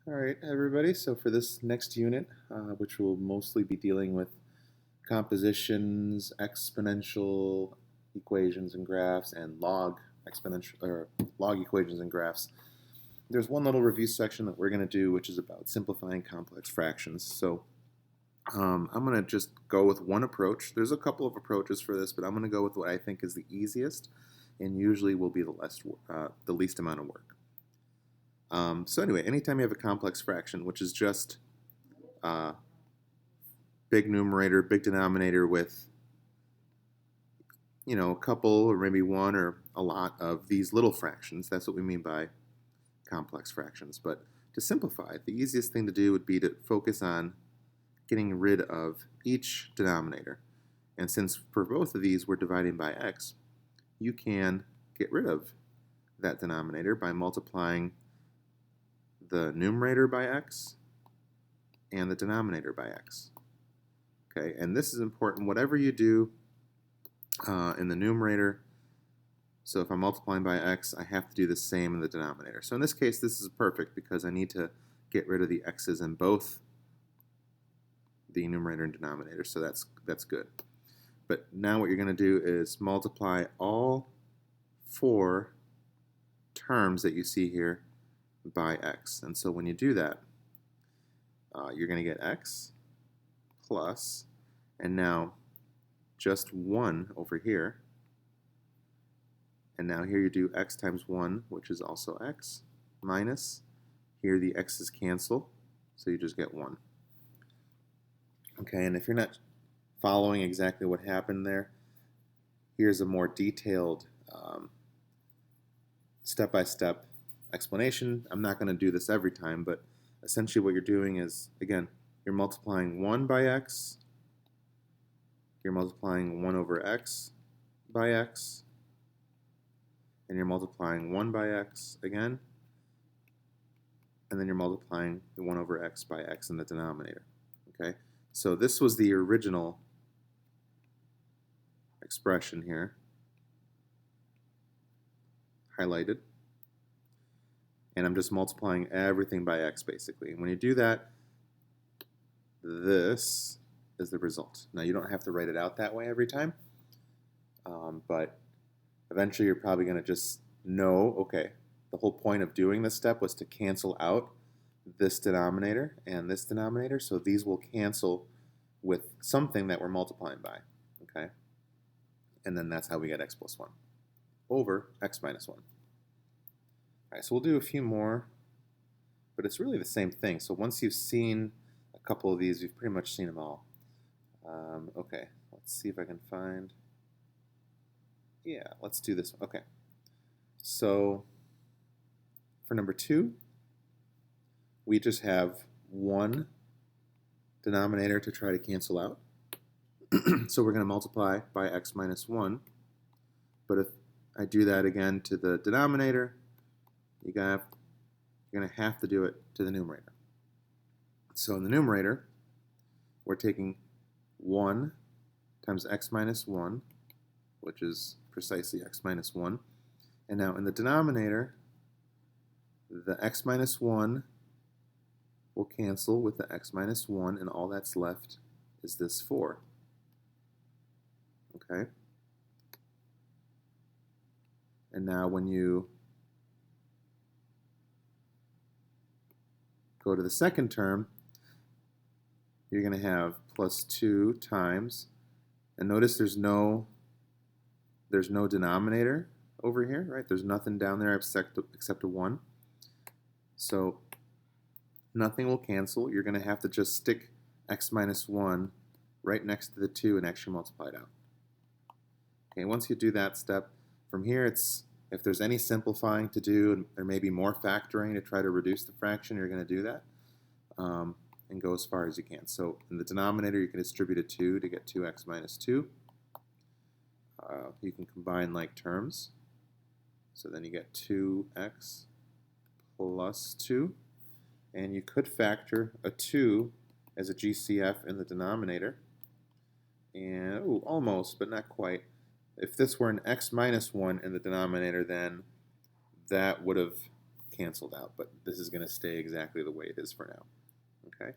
All right, everybody. So for this next unit, which will mostly be dealing with compositions, exponential equations and graphs, and log exponential or log equations and graphs, there's one little review section that we're going to do, which is about simplifying complex fractions. So I'm going to just go with one approach. There's a couple of approaches for this, but I'm going to go with what I think is the easiest, and usually will be the least amount of work. So anyway, anytime you have a complex fraction, which is just big numerator, big denominator with, a couple or maybe one or a lot of these little fractions, that's what we mean by complex fractions. But to simplify, the easiest thing to do would be to focus on getting rid of each denominator. And since for both of these we're dividing by x, you can get rid of that denominator by multiplying the numerator by x and the denominator by x. Okay, and this is important. Whatever you do in the numerator, so if I'm multiplying by x, I have to do the same in the denominator. So in this case, this is perfect because I need to get rid of the x's in both the numerator and denominator, so that's good. But now what you're going to do is multiply all four terms that you see here by x. And so when you do that, you're going to get x plus, and now just 1 over here. And now here you do x times 1, which is also x, minus, here the x's cancel, so you just get 1. Okay, and if you're not following exactly what happened there, here's a more detailed step-by-step explanation. I'm not going to do this every time, but essentially what you're doing is, again, you're multiplying 1 by x, you're multiplying 1 over x by x, and you're multiplying 1 by x again, and then you're multiplying the 1 over x by x in the denominator. Okay, so this was the original expression here, highlighted, and I'm just multiplying everything by x basically. And when you do that, this is the result. Now you don't have to write it out that way every time, but eventually you're probably going to just know, okay, the whole point of doing this step was to cancel out this denominator and this denominator, so these will cancel with something that we're multiplying by, okay? And then that's how we get x plus 1 over x minus 1. All right, so we'll do a few more, but it's really the same thing. So once you've seen a couple of these, you've pretty much seen them all. Okay, let's see if I can find, yeah, let's do this one. Okay, so for number 2, we just have one denominator to try to cancel out. So we're going to multiply by x minus 1. But if I do that again to the denominator, you're going to have to do it to the numerator. So in the numerator, we're taking 1 times x minus 1, which is precisely x minus 1. And now in the denominator, the x minus 1 will cancel with the x minus 1, and all that's left is this 4. Okay? And now when you go to the second term, you're going to have plus 2 times, and notice there's no denominator over here, right? There's nothing down there except a 1. So nothing will cancel. You're going to have to just stick x minus 1 right next to the 2 and actually multiply it out. Okay, once you do that step, from here it's, if there's any simplifying to do, and there may be more factoring to try to reduce the fraction, you're going to do that and go as far as you can. So in the denominator, you can distribute a 2 to get 2x minus 2. You can combine like terms. So then you get 2x plus 2. And you could factor a 2 as a GCF in the denominator. And, ooh, almost, but not quite. If this were an x minus 1 in the denominator, then that would have canceled out, but this is going to stay exactly the way it is for now. Okay.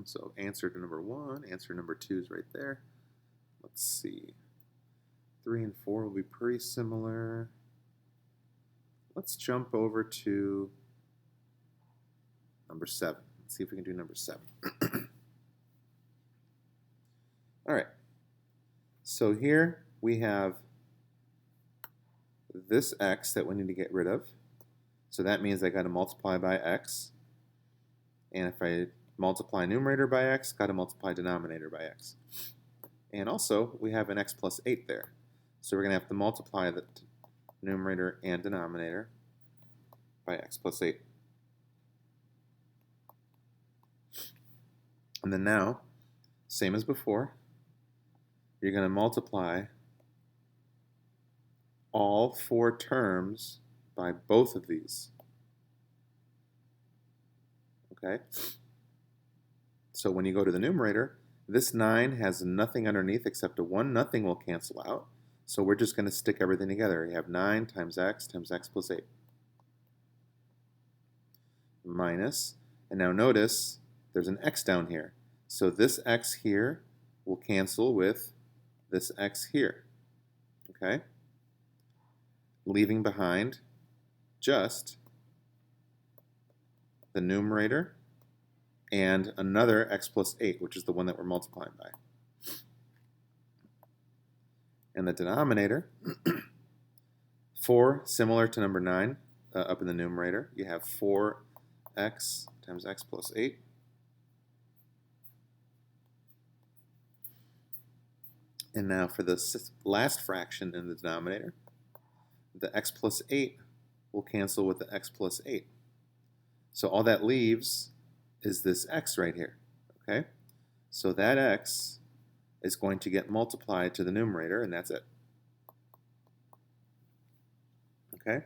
So answer to number 1, answer number 2 is right there. Let's see. 3 and 4 will be pretty similar. Let's jump over to number 7. Let's see if we can do number 7. All right. So here we have this x that we need to get rid of. So that means I got to multiply by x. And if I multiply numerator by x, got to multiply denominator by x. And also, we have an x plus 8 there. So we're going to have to multiply the numerator and denominator by x plus 8. And then now, same as before, you're going to multiply all 4 terms by both of these. Okay? So when you go to the numerator, this 9 has nothing underneath except a 1. Nothing will cancel out. So we're just going to stick everything together. You have 9 times x plus 8. Minus, and now notice there's an x down here. So this x here will cancel with this x here. Okay? Leaving behind just the numerator and another x plus 8, which is the one that we're multiplying by. And the denominator, 4, similar to number 9, up in the numerator. You have 4x times x plus 8. And now for the last fraction in the denominator, the x plus 8 will cancel with the x plus 8. So all that leaves is this x right here. Okay? So that x is going to get multiplied to the numerator, and that's it. Okay?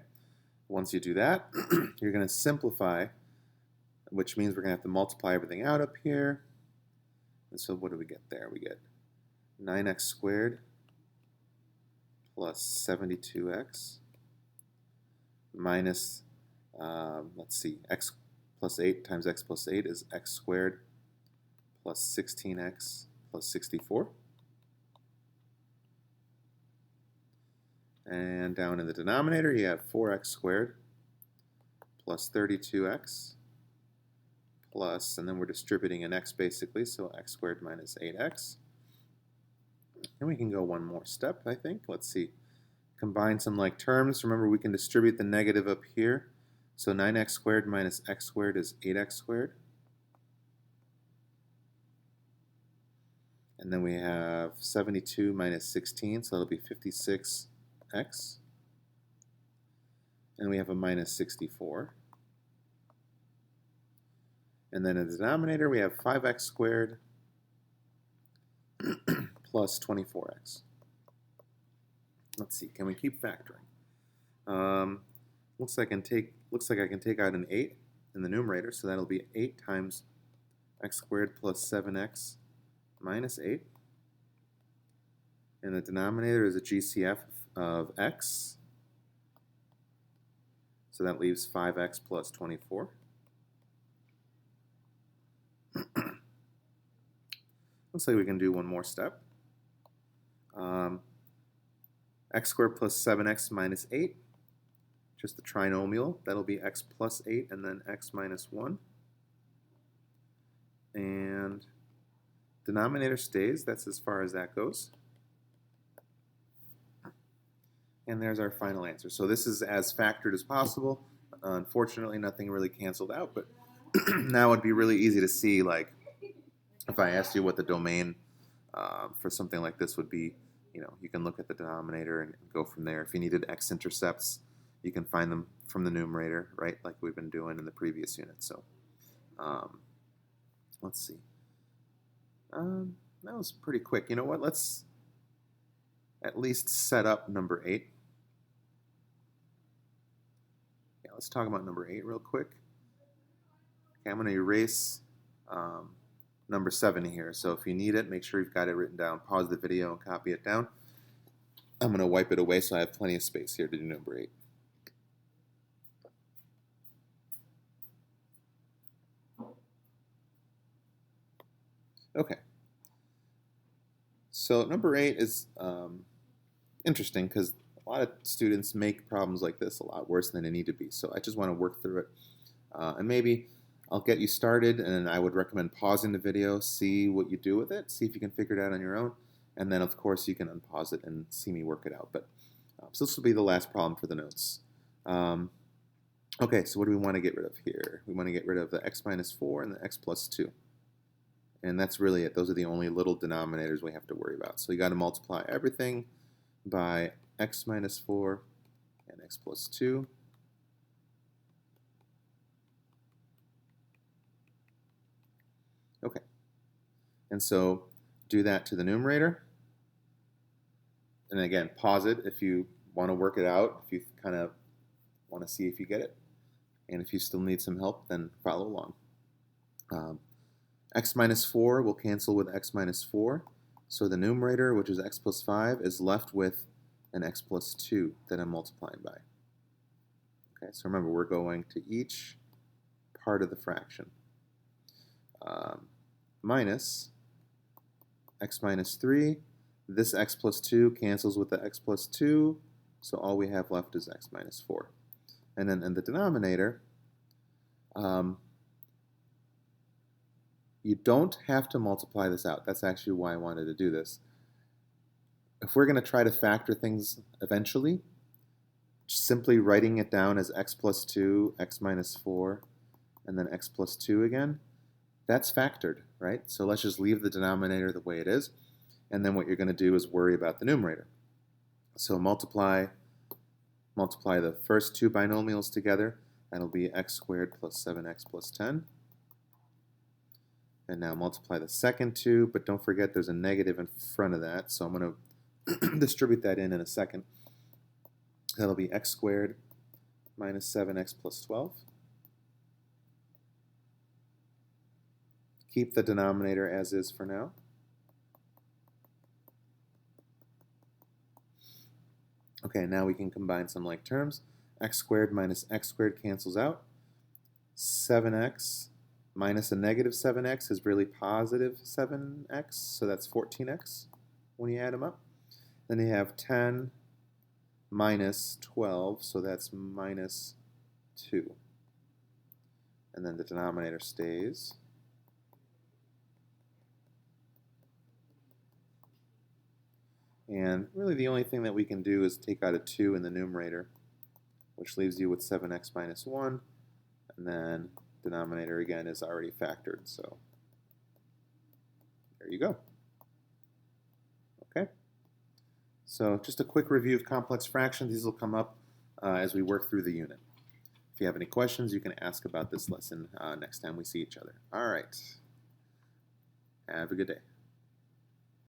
Once you do that, you're going to simplify, which means we're going to have to multiply everything out up here. And so what do we get there? We get 9x squared plus 72x minus, let's see, x plus 8 times x plus 8 is x squared plus 16x plus 64. And down in the denominator, you have 4x squared plus 32x plus, and then we're distributing an x basically, so x squared minus 8x. And we can go one more step, I think. Let's see. Combine some like terms. Remember, we can distribute the negative up here. So 9x squared minus x squared is 8x squared. And then we have 72 minus 16, so that'll be 56x. And we have a minus 64. And then in the denominator, we have 5x squared plus 24x. Let's see, can we keep factoring? Looks like I can take out an 8 in the numerator, so that'll be 8 times x squared plus 7x minus 8. And the denominator is a GCF of x, so that leaves 5x plus 24. Looks like we can do one more step. X squared plus 7x minus 8, just the trinomial. That'll be x plus 8 and then x minus 1. And denominator stays. That's as far as that goes. And there's our final answer. So this is as factored as possible. Unfortunately, nothing really canceled out, but now it'd be really easy to see, like, if I asked you what the domain for something like this would be, you know, you can look at the denominator and go from there. If you needed x-intercepts, you can find them from the numerator, right, like we've been doing in the previous unit. So let's see. That was pretty quick. You know what? Let's at least set up number 8. Yeah, let's talk about number 8 real quick. Okay, I'm going to erase number 7 here. So if you need it, make sure you've got it written down. Pause the video and copy it down. I'm going to wipe it away so I have plenty of space here to do number 8. Okay. So number 8 is interesting because a lot of students make problems like this a lot worse than they need to be. So I just want to work through it. And maybe I'll get you started, and I would recommend pausing the video, see what you do with it, see if you can figure it out on your own, and then of course you can unpause it and see me work it out. But so this will be the last problem for the notes. Okay, so what do we want to get rid of here? We want to get rid of the x minus 4 and the x plus 2. And that's really it. Those are the only little denominators we have to worry about. So you got to multiply everything by x minus 4 and x plus 2. Okay. And so do that to the numerator. And again, pause it if you want to work it out, if you kind of want to see if you get it. And if you still need some help, then follow along. X minus 4 will cancel with x minus 4. So the numerator, which is x plus 5, is left with an x plus 2 that I'm multiplying by. Okay, so remember, we're going to each part of the fraction. Minus x minus 3. This x plus 2 cancels with the x plus 2, so all we have left is x minus 4. And then in the denominator, you don't have to multiply this out. That's actually why I wanted to do this. If we're going to try to factor things eventually, simply writing it down as x plus 2, x minus 4, and then x plus 2 again, that's factored, right? So let's just leave the denominator the way it is. And then what you're going to do is worry about the numerator. So multiply the first two binomials together. That'll be x squared plus 7x plus 10. And now multiply the second two, but don't forget there's a negative in front of that, so I'm going to distribute that in a second. That'll be x squared minus 7x plus 12. Keep the denominator as is for now. Okay, now we can combine some like terms. X squared minus x squared cancels out. 7x minus a negative 7x is really positive 7x, so that's 14x when you add them up. Then you have 10 minus 12, so that's minus 2. And then the denominator stays. And really the only thing that we can do is take out a 2 in the numerator, which leaves you with 7x minus 1. And then denominator again is already factored, so there you go. Okay, so just a quick review of complex fractions. These will come up as we work through the unit. If you have any questions, you can ask about this lesson next time we see each other. All right, have a good day.